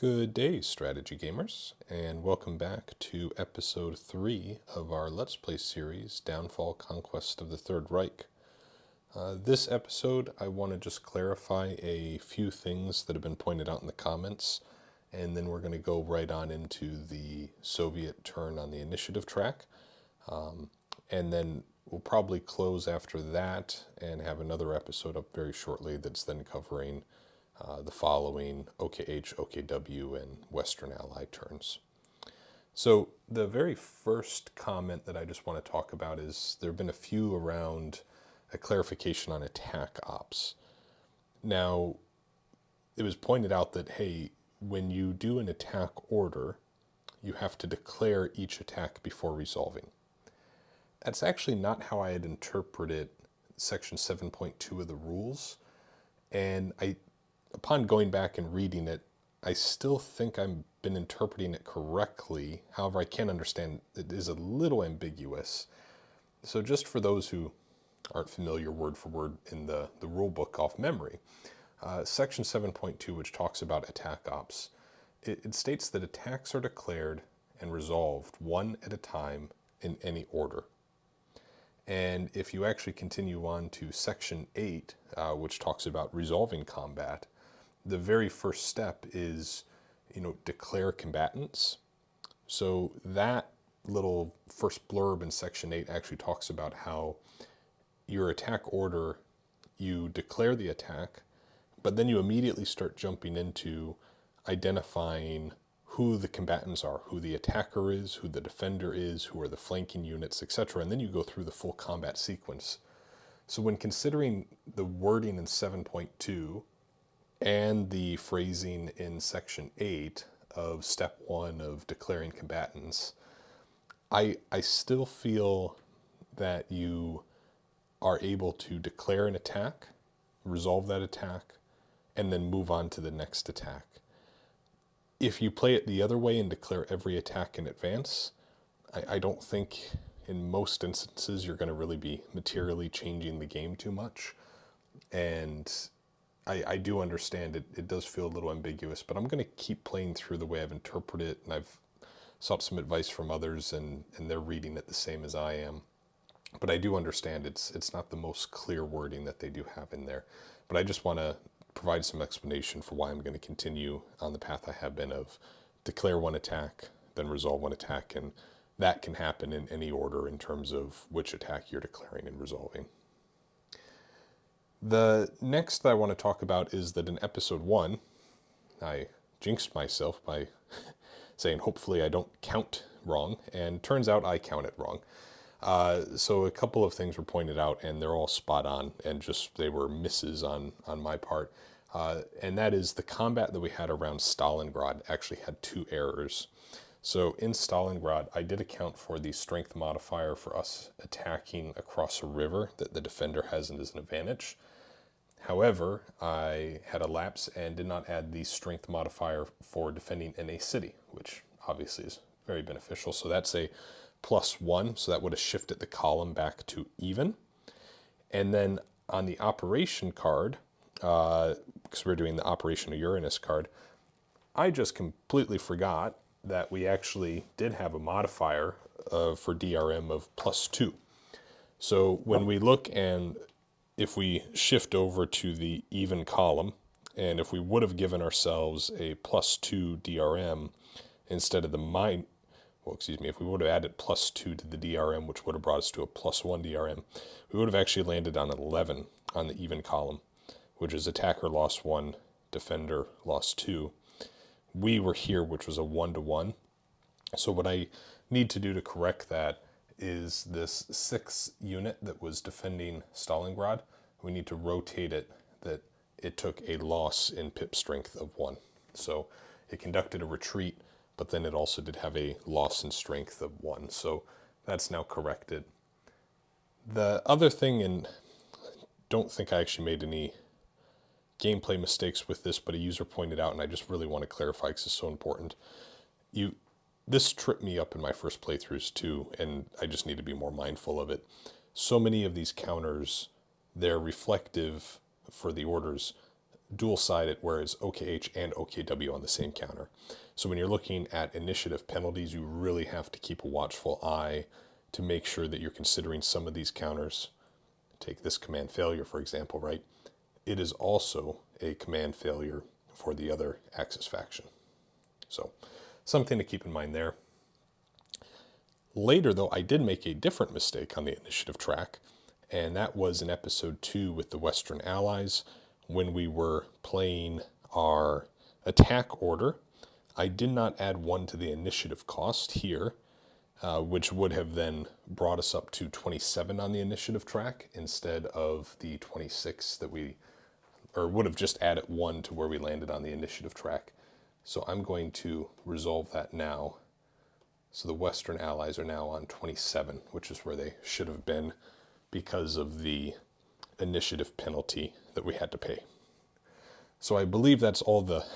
Good day, strategy gamers, and welcome back to episode 3 of our Let's Play series, Downfall Conquest of the Third Reich. This episode, I want to just clarify a few things that have been pointed out in the comments, and then we're going to go right on into the Soviet turn on the initiative track. And then we'll probably close after that and have another episode up very shortly that's then covering the following OKH, OKW, and Western Ally turns. So the very first comment that I just want to talk about is there have been a few around a clarification on attack ops. Now, it was pointed out that, hey, when you do an attack order, you have to declare each attack before resolving. That's actually not how I had interpreted section 7.2 of the rules, and upon going back and reading it, I still think I've been interpreting it correctly. However, I can understand it is a little ambiguous. So just for those who aren't familiar word for word in the rule book off memory, section 7.2, which talks about attack ops, it states that attacks are declared and resolved one at a time in any order. And if you actually continue on to section 8, which talks about resolving combat, the very first step is, declare combatants. So that little first blurb in section 8 actually talks about how your attack order, you declare the attack, but then you immediately start jumping into identifying who the combatants are, who the attacker is, who the defender is, who are the flanking units, etc. And then you go through the full combat sequence. So when considering the wording in 7.2, and the phrasing in section 8 of step 1 of declaring combatants, I still feel that you are able to declare an attack, resolve that attack, and then move on to the next attack. If you play it the other way and declare every attack in advance, I don't think in most instances you're going to really be materially changing the game too much. And I do understand it does feel a little ambiguous, but I'm going to keep playing through the way I've interpreted it, and I've sought some advice from others, and they're reading it the same as I am. But I do understand it's not the most clear wording that they do have in there. But I just want to provide some explanation for why I'm going to continue on the path I have been of declare one attack, then resolve one attack, and that can happen in any order in terms of which attack you're declaring and resolving. The next that I want to talk about is that in episode 1, I jinxed myself by saying hopefully I don't count wrong, and turns out I counted wrong. So a couple of things were pointed out, and they're all spot on, and just they were misses on my part. And that is the combat that we had around Stalingrad actually had 2 errors. So in Stalingrad, I did account for the strength modifier for us attacking across a river that the defender has as an advantage. However, I had a lapse and did not add the strength modifier for defending in a city, which obviously is very beneficial. So that's a +1, so that would have shifted the column back to even. And then on the operation card, because we're doing the Operation Uranus card, I just completely forgot that we actually did have a modifier for DRM of +2. So when we look, and if we shift over to the even column, and if we would have given ourselves a +2 DRM instead of the if we would have added +2 to the DRM, which would have brought us to a +1 DRM, we would have actually landed on 11 on the even column, which is attacker lost 1, defender lost 2. We were here, which was a 1-to-1. So what I need to do to correct that is this 6th unit that was defending Stalingrad, we need to rotate it that it took a loss in pip strength of 1. So it conducted a retreat, but then it also did have a loss in strength of 1. So that's now corrected. The other thing, and don't think I actually made any gameplay mistakes with this, but a user pointed out, and I just really want to clarify because it's so important. This tripped me up in my first playthroughs too, and I just need to be more mindful of it. So many of these counters, they're reflective for the orders dual-sided, whereas OKH and OKW on the same counter. So when you're looking at initiative penalties, you really have to keep a watchful eye to make sure that you're considering some of these counters. Take this command failure, for example, right? It is also a command failure for the other Axis faction. So something to keep in mind there. Later, though, I did make a different mistake on the initiative track, and that was in episode 2 with the Western Allies when we were playing our attack order. I did not add 1 to the initiative cost here, which would have then brought us up to 27 on the initiative track instead of the 26 that would have just added 1 to where we landed on the initiative track. So I'm going to resolve that now. So the Western Allies are now on 27, which is where they should have been because of the initiative penalty that we had to pay. So I believe that's all the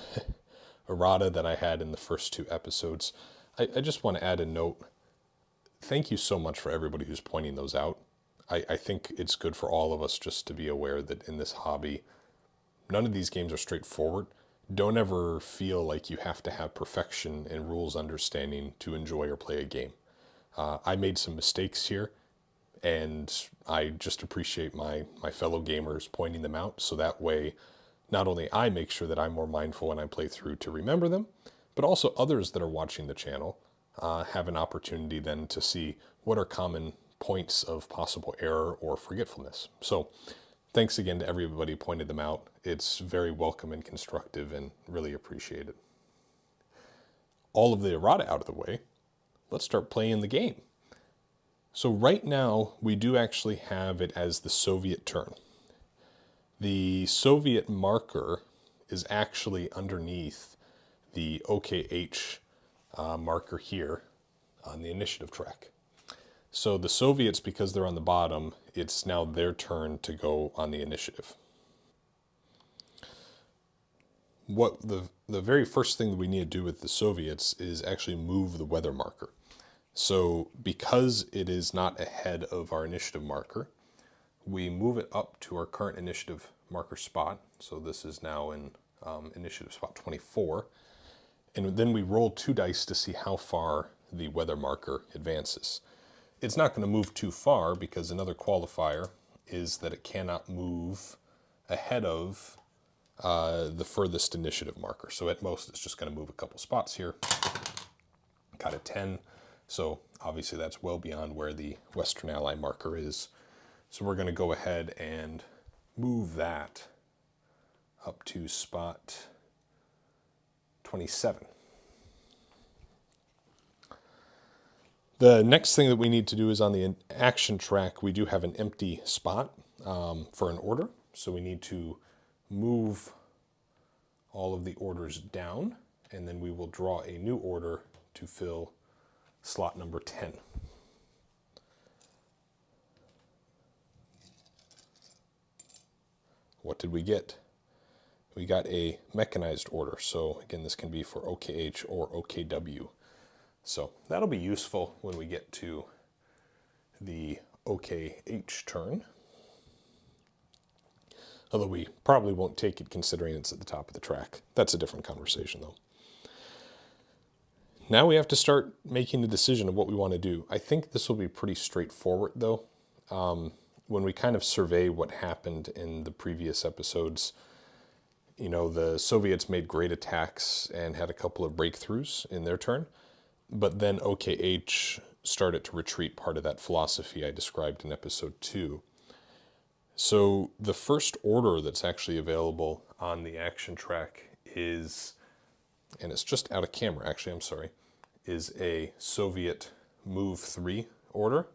errata that I had in the first 2 episodes. I just want to add a note. Thank you so much for everybody who's pointing those out. I think it's good for all of us just to be aware that in this hobby, none of these games are straightforward. Don't ever feel like you have to have perfection and rules understanding to enjoy or play a game. I made some mistakes here, and I just appreciate my fellow gamers pointing them out, so that way not only I make sure that I'm more mindful when I play through to remember them, but also others that are watching the channel have an opportunity then to see what are common points of possible error or forgetfulness. So thanks again to everybody who pointed them out. It's very welcome and constructive and really appreciated. All of the errata out of the way, let's start playing the game. So right now, we do actually have it as the Soviet turn. The Soviet marker is actually underneath the OKH marker here on the initiative track. So the Soviets, because they're on the bottom, it's now their turn to go on the initiative. What the very first thing that we need to do with the Soviets is actually move the weather marker. So because it is not ahead of our initiative marker, we move it up to our current initiative marker spot. So this is now in initiative spot 24. And then we roll 2 dice to see how far the weather marker advances. It's not going to move too far because another qualifier is that it cannot move ahead of the furthest initiative marker. So at most, it's just going to move a couple spots here. Got a 10. So obviously that's well beyond where the Western Ally marker is. So we're going to go ahead and move that up to spot 27. The next thing that we need to do is on the action track, we do have an empty spot for an order. So we need to move all of the orders down, and then we will draw a new order to fill slot number 10. What did we get? We got a mechanized order. So again, this can be for OKH or OKW. So that'll be useful when we get to the OKH turn. Although we probably won't take it considering it's at the top of the track. That's a different conversation though. Now we have to start making a decision of what we want to do. I think this will be pretty straightforward though. When we kind of survey what happened in the previous episodes, you know, the Soviets made great attacks and had a couple of breakthroughs in their turn. But then OKH started to retreat part of that philosophy I described in episode 2. So the first order that's actually available on the action track is, and it's just out of camera actually, I'm sorry, is a Soviet move 3 order.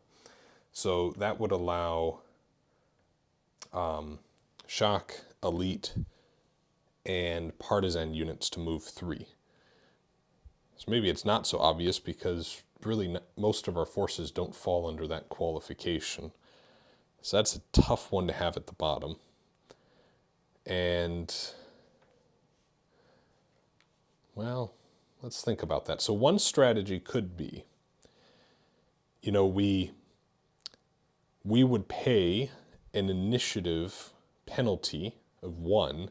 So that would allow shock, elite, and partisan units to move 3. So maybe it's not so obvious because really most of our forces don't fall under that qualification. So that's a tough one to have at the bottom. And, well, let's think about that. So one strategy could be, you know, we would pay an initiative penalty of 1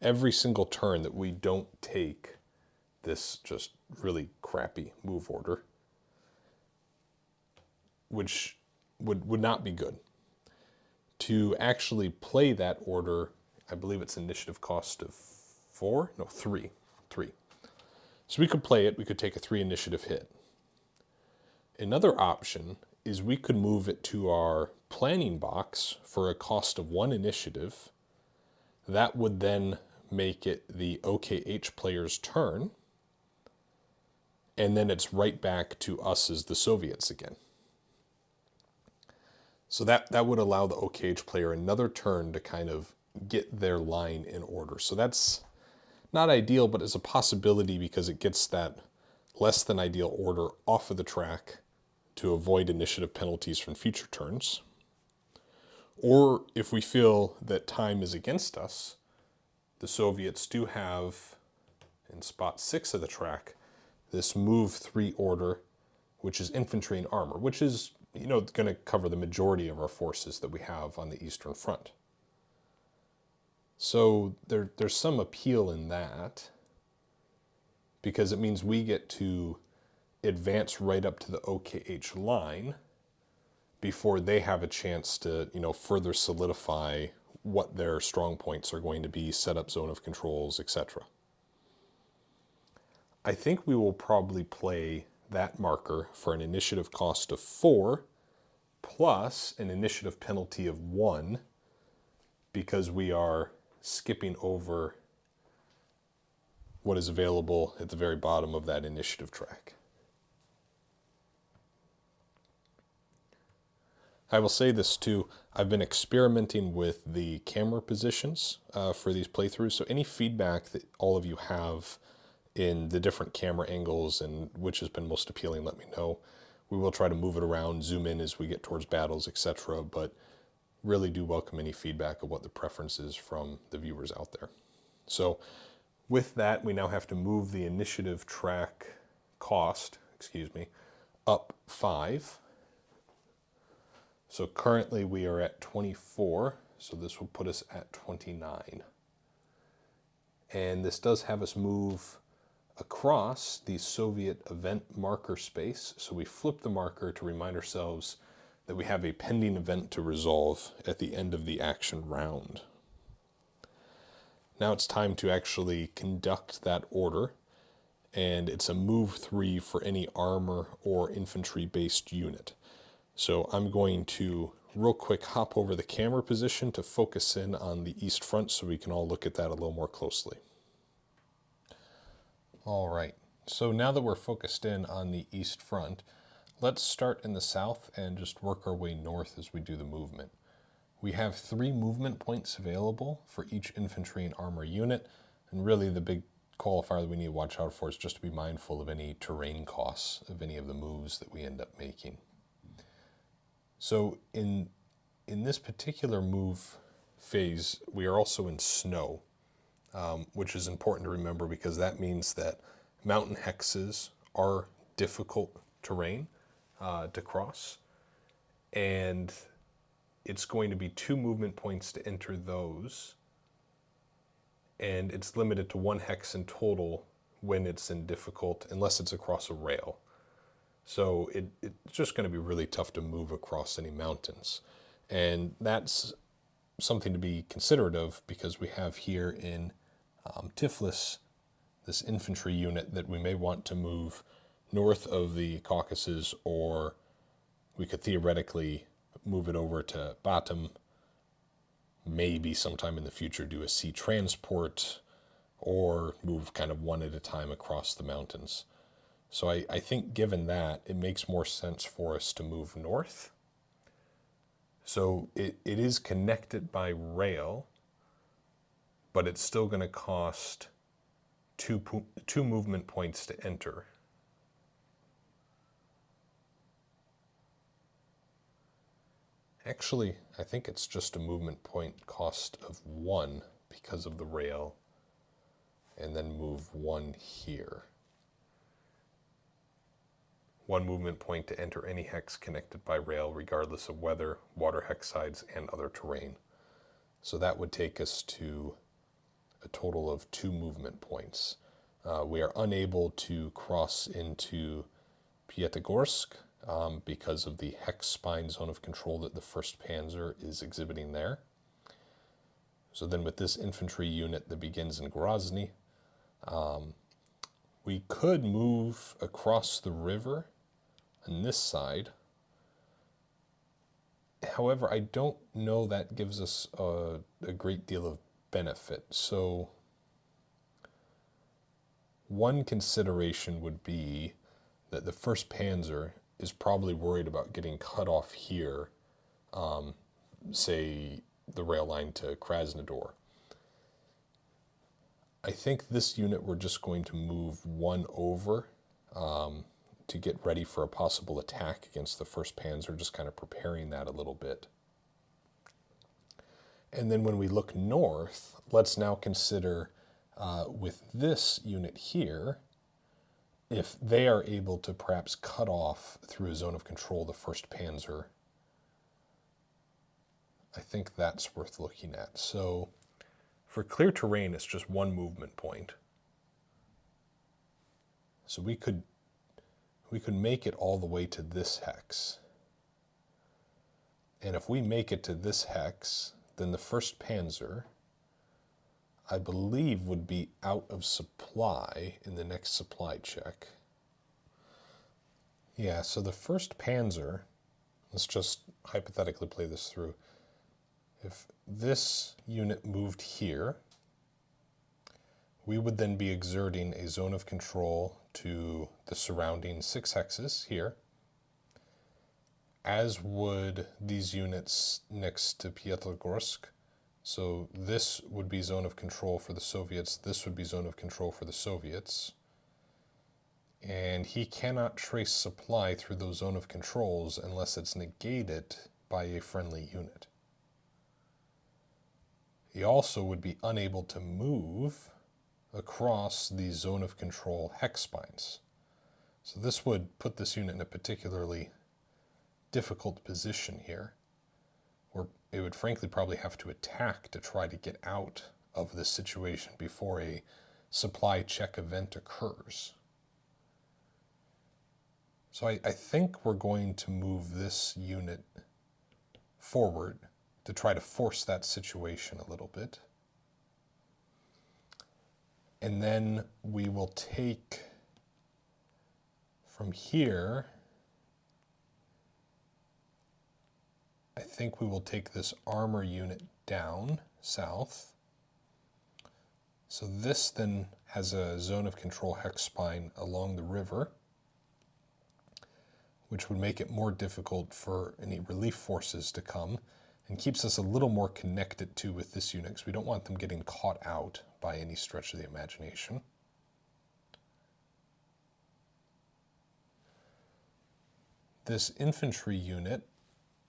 every single turn that we don't take this just really crappy move order, which would not be good. To actually play that order, I believe it's initiative cost of 4? No, 3. 3. So we could play it, we could take a 3 initiative hit. Another option is we could move it to our planning box for a cost of 1 initiative. That would then make it the OKH player's turn, and then it's right back to us as the Soviets again. So that would allow the OKH player another turn to kind of get their line in order. So that's not ideal, but it's a possibility because it gets that less than ideal order off of the track to avoid initiative penalties from future turns. Or if we feel that time is against us, the Soviets do have, in spot 6 of the track, this move 3 order, which is infantry and armor, which is, going to cover the majority of our forces that we have on the Eastern Front. So there's some appeal in that, because it means we get to advance right up to the OKH line before they have a chance to, further solidify what their strong points are going to be, set up zone of controls, etc. I think we will probably play that marker for an initiative cost of 4 plus an initiative penalty of 1, because we are skipping over what is available at the very bottom of that initiative track. I will say this too, I've been experimenting with the camera positions for these playthroughs, so any feedback that all of you have in the different camera angles and which has been most appealing, let me know. We will try to move it around, zoom in as we get towards battles, etc., but really do welcome any feedback of what the preference is from the viewers out there. So with that, we now have to move the initiative track cost, up 5. So currently we are at 24, so this will put us at 29. And this does have us move across the Soviet event marker space. So we flip the marker to remind ourselves that we have a pending event to resolve at the end of the action round. Now it's time to actually conduct that order, and it's a move 3 for any armor or infantry based unit. So I'm going to real quick hop over the camera position to focus in on the East Front so we can all look at that a little more closely. All right, so now that we're focused in on the East Front, let's start in the south and just work our way north as we do the movement. We have 3 movement points available for each infantry and armor unit, and really the big qualifier that we need to watch out for is just to be mindful of any terrain costs of any of the moves that we end up making. So in this particular move phase, we are also in snow, which is important to remember because that means that mountain hexes are difficult terrain to cross, and it's going to be 2 movement points to enter those, and it's limited to 1 hex in total when it's in difficult, unless it's across a rail. So it's just going to be really tough to move across any mountains, and that's something to be considerate of because we have here in Tiflis this infantry unit that we may want to move north of the Caucasus, or we could theoretically move it over to Batum, maybe sometime in the future do a sea transport, or move kind of one at a time across the mountains. So I think given that, it makes more sense for us to move north. So it is connected by rail, but it's still going to cost 2 movement points to enter. Actually, I think it's just a movement point cost of 1 because of the rail, and then move 1 here. 1 movement point to enter any hex connected by rail, regardless of weather, water hex sides, and other terrain. So that would take us to a total of 2 movement points. We are unable to cross into Piatigorsk because of the hex spine zone of control that the 1st Panzer is exhibiting there. So then with this infantry unit that begins in Grozny, we could move across the river on this side. However, I don't know that gives us a great deal of benefit. So one consideration would be that the 1st Panzer is probably worried about getting cut off here, say the rail line to Krasnodar. I think this unit we're just going to move one over to get ready for a possible attack against the 1st Panzer, just kind of preparing that a little bit. And then when we look north, let's now consider with this unit here, if they are able to perhaps cut off through a zone of control the 1st Panzer, I think that's worth looking at. So for clear terrain, it's just 1 movement point. So we could make it all the way to this hex. And if we make it to this hex, then the 1st Panzer, I believe, would be out of supply in the next supply check. Yeah, so the 1st Panzer, let's just hypothetically play this through. If this unit moved here, we would then be exerting a zone of control to the surrounding 6 hexes here, as would these units next to Pietrogorsk. So this would be zone of control for the Soviets, this would be zone of control for the Soviets. And he cannot trace supply through those zone of controls unless it's negated by a friendly unit. He also would be unable to move across the zone of control hex spines. So this would put this unit in a particularly difficult position here, where it would frankly probably have to attack to try to get out of this situation before a supply check event occurs. So I think we're going to move this unit forward to try to force that situation a little bit. And then we will take from here, I think we will take this armor unit down south. So this then has a zone of control hex spine along the river, which would make it more difficult for any relief forces to come, and keeps us a little more connected to with this unit, because we don't want them getting caught out by any stretch of the imagination. This infantry unit,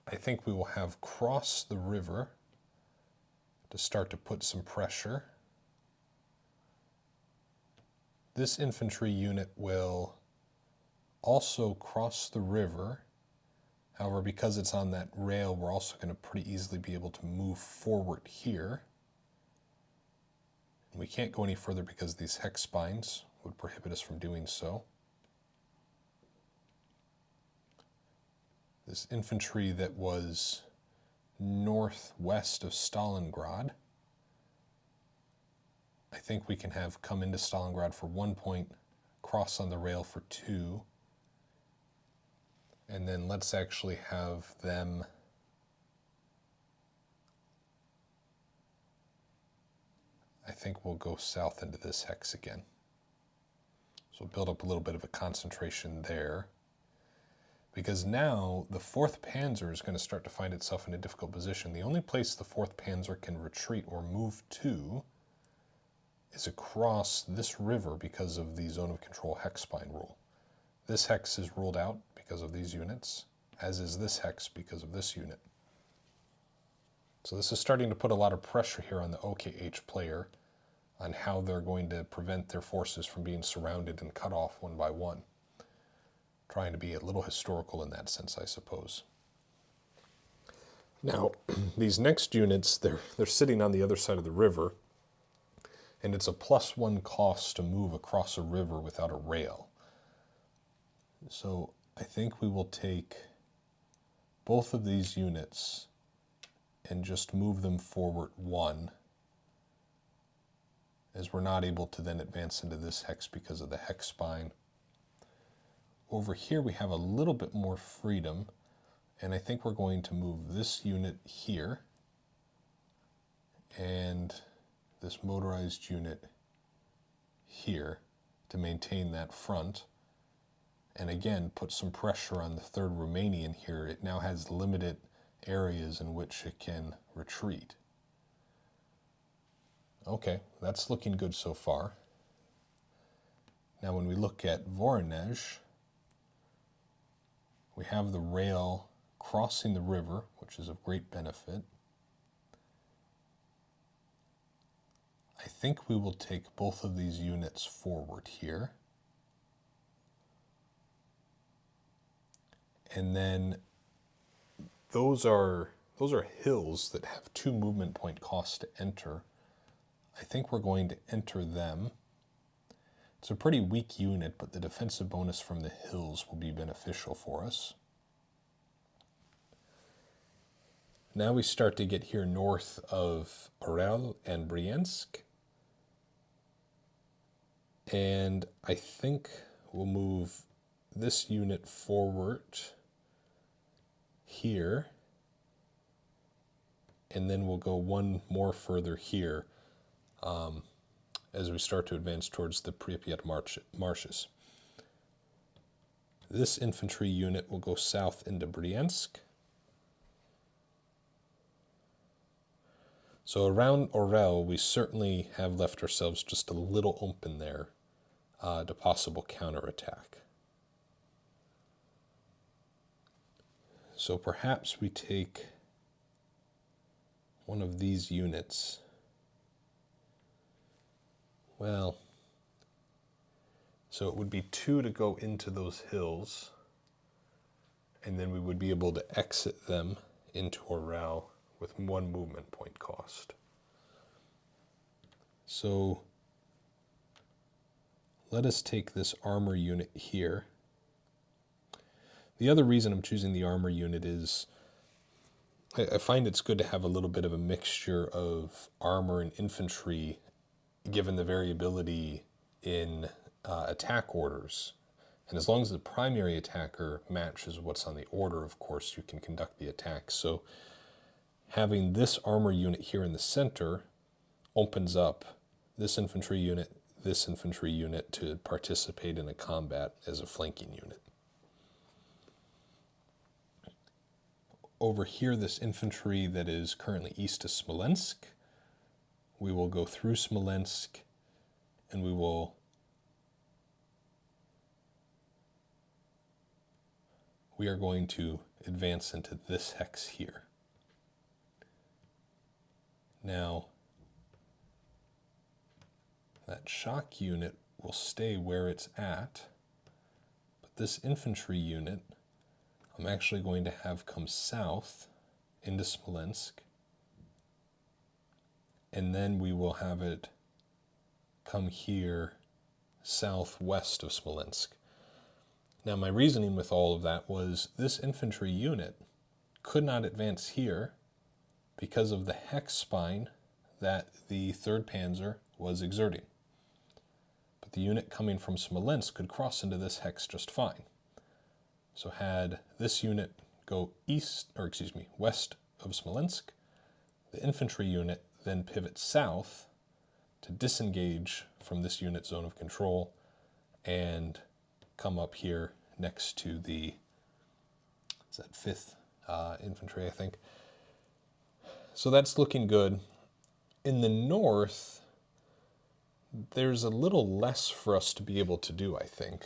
I think we will have cross the river to start to put some pressure. This infantry unit will also cross the river. However, because it's on that rail, we're also going to pretty easily be able to move forward here. And we can't go any further because these hex spines would prohibit us from doing so. This infantry that was northwest of Stalingrad, I think we can have come into Stalingrad for 1 point, cross on the rail for 2, and then let's actually have them I think we'll go south into this hex again. So we'll build up a little bit of a concentration there, because now the 4th Panzer is going to start to find itself in a difficult position. The only place the 4th Panzer can retreat or move to is across this river because of the zone of control hex spine rule. This hex is ruled out because of these units, as is this hex because of this unit. So this is starting to put a lot of pressure here on the OKH player on how they're going to prevent their forces from being surrounded and cut off one by one. Trying to be a little historical in that sense, I suppose. Now, these next units, they're sitting on the other side of the river, And it's a +1 cost to move across a river without a rail. So I think we will take both of these units and just move them forward 1, as we're not able to then advance into this hex because of the hex spine. Over here we have a little bit more freedom, and I think we're going to move this unit here and this motorized unit here to maintain that front. And again, put some pressure on the 3rd Romanian here. It now has limited areas in which it can retreat. Okay, that's looking good so far. Now when we look at Voronezh, we have the rail crossing the river, which is of great benefit. I think we will take both of these units forward here. And then those are hills that have 2 movement point costs to enter. I think we're going to enter them. It's a pretty weak unit, but the defensive bonus from the hills will be beneficial for us. Now we start to get here north of Orel and Briansk. And I think we'll move this unit forward here, and then we'll go 1 more further here as we start to advance towards the Pripyat marshes. This infantry unit will go south into Briansk. So around Orel, we certainly have left ourselves just a little open there to possible counterattack. So perhaps we take one of these units. Well, so it would be 2 to go into those hills, and then we would be able to exit them into Orel with 1 movement point cost. So let us take this armor unit here. The other reason I'm choosing the armor unit is I find it's good to have a little bit of a mixture of armor and infantry, given the variability in attack orders. And as long as the primary attacker matches what's on the order, of course, you can conduct the attack. So having this armor unit here in the center opens up this infantry unit to participate in a combat as a flanking unit. Over here, this infantry that is currently east of Smolensk, we will go through Smolensk, and we are going to advance into this hex here. Now, that shock unit will stay where it's at, but this infantry unit I'm actually going to have come south into Smolensk, and then we will have it come here southwest of Smolensk. Now my reasoning with all of that was this infantry unit could not advance here because of the hex spine that the 3rd Panzer was exerting. But the unit coming from Smolensk could cross into this hex just fine. So had this unit go west of Smolensk, the infantry unit then pivot south to disengage from this unit zone of control and come up here next to the, is that 5th Infantry, I think. So that's looking good. In the north, there's a little less for us to be able to do, I think,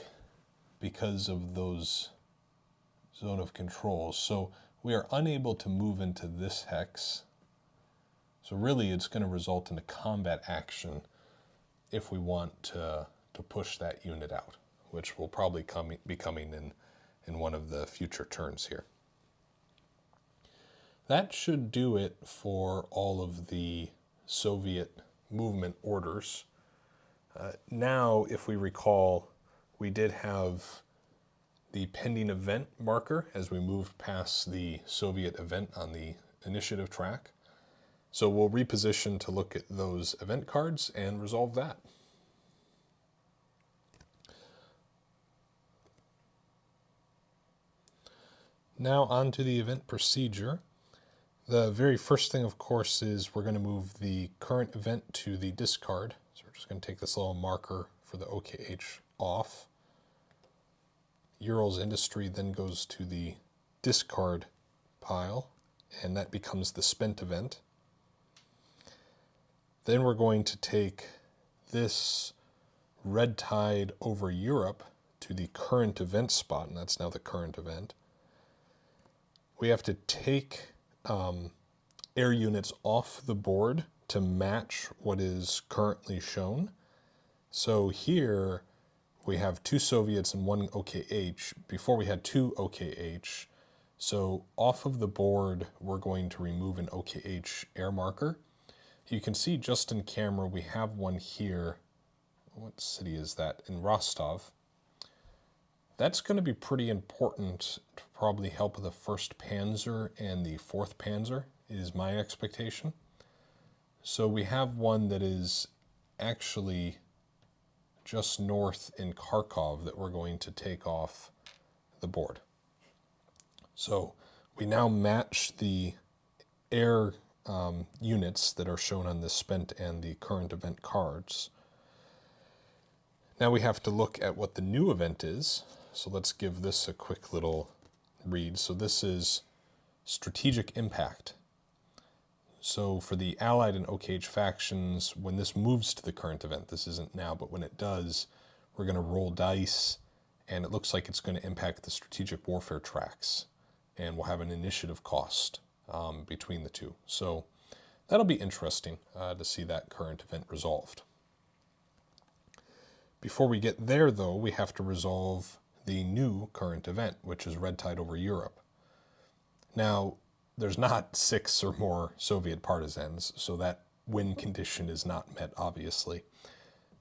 because of those zone of control. So we are unable to move into this hex. So really it's going to result in a combat action if we want to push that unit out, which will probably be coming in one of the future turns here. That should do it for all of the Soviet movement orders. Now, if we recall, we did have the pending event marker as we moved past the Soviet event on the initiative track. So we'll reposition to look at those event cards and resolve that. Now on to the event procedure. The very first thing, of course, is we're going to move the current event to the discard. So we're just going to take this little marker for the OKH off. Urals Industry then goes to the discard pile, and that becomes the spent event. Then we're going to take this Red Tide over Europe to the current event spot, and that's now the current event. We have to take air units off the board to match what is currently shown. So here we have 2 Soviets and 1 OKH. Before we had 2 OKH. So off of the board, we're going to remove an OKH air marker. You can see just in camera, we have one here. What city is that? In Rostov. That's going to be pretty important to probably help the 1st Panzer and the 4th Panzer, is my expectation. So we have one that is actually just north in Kharkov that we're going to take off the board. So we now match the air units that are shown on the spent and the current event cards. Now we have to look at what the new event is. So let's give this a quick little read. So this is strategic impact. So for the Allied and OKH factions, when this moves to the current event, this isn't now, but when it does, we're going to roll dice, and it looks like it's going to impact the strategic warfare tracks, and we'll have an initiative cost between the two. So that'll be interesting to see that current event resolved. Before we get there, though, we have to resolve the new current event, which is Red Tide over Europe. Now, there's not 6 or more Soviet partisans, so that win condition is not met, obviously.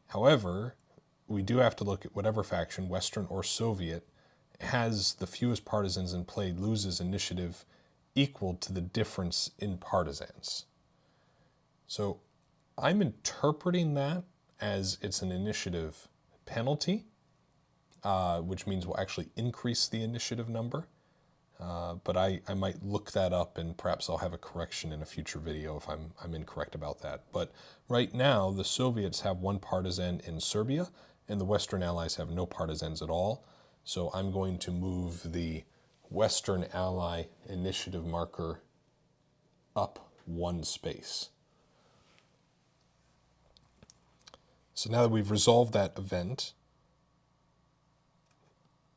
However, we do have to look at whatever faction, Western or Soviet, has the fewest partisans in play loses initiative equal to the difference in partisans. So I'm interpreting that as it's an initiative penalty, which means we'll actually increase the initiative number. But I might look that up, and perhaps I'll have a correction in a future video if I'm incorrect about that. But right now, the Soviets have 1 partisan in Serbia, and the Western Allies have no partisans at all. So I'm going to move the Western Ally initiative marker up 1 space. So now that we've resolved that event,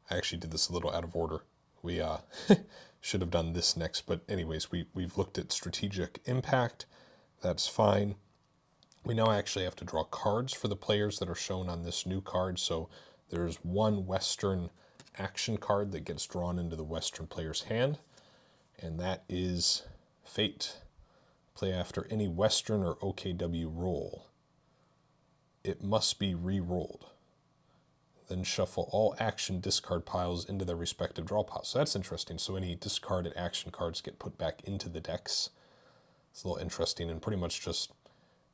I actually did this a little out of order. We should have done this next, but anyways, we've looked at strategic impact. That's fine. We now actually have to draw cards for the players that are shown on this new card. So there's 1 Western action card that gets drawn into the Western player's hand, and that is Fate. Play after any Western or OKW roll. It must be re-rolled. Then shuffle all action discard piles into their respective draw piles. So that's interesting. So any discarded action cards get put back into the decks. It's a little interesting, and pretty much just,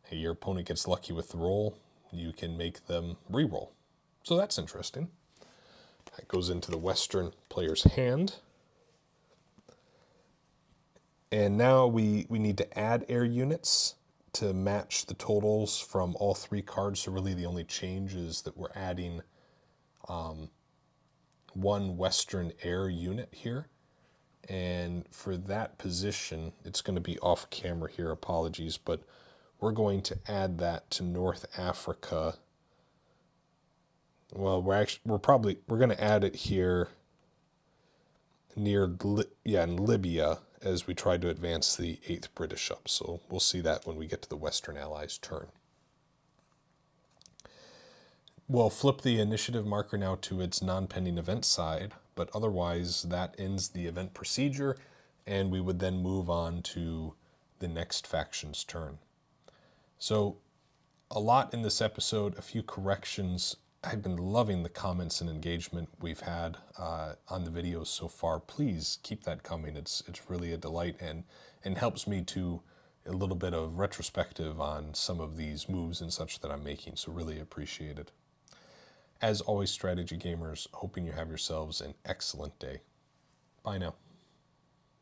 hey, your opponent gets lucky with the roll, you can make them re-roll. So that's interesting. That goes into the Western player's hand. And now we need to add air units to match the totals from all 3 cards. So really the only change is that we're adding 1 Western air unit here. And for that position, it's going to be off camera here, apologies, but we're going to add that to North Africa. Well, we're going to add it here near, in Libya, as we try to advance the 8th British up. So we'll see that when we get to the Western Allies' turn. We'll flip the initiative marker now to its non-pending event side, but otherwise that ends the event procedure, and we would then move on to the next faction's turn. So A lot in this episode, a few corrections. I've been loving the comments and engagement we've had on the videos so far. Please keep that coming. It's really a delight and helps me to a little bit of retrospective on some of these moves and such that I'm making, so really appreciate it. As always, strategy gamers, hoping you have yourselves an excellent day. Bye now.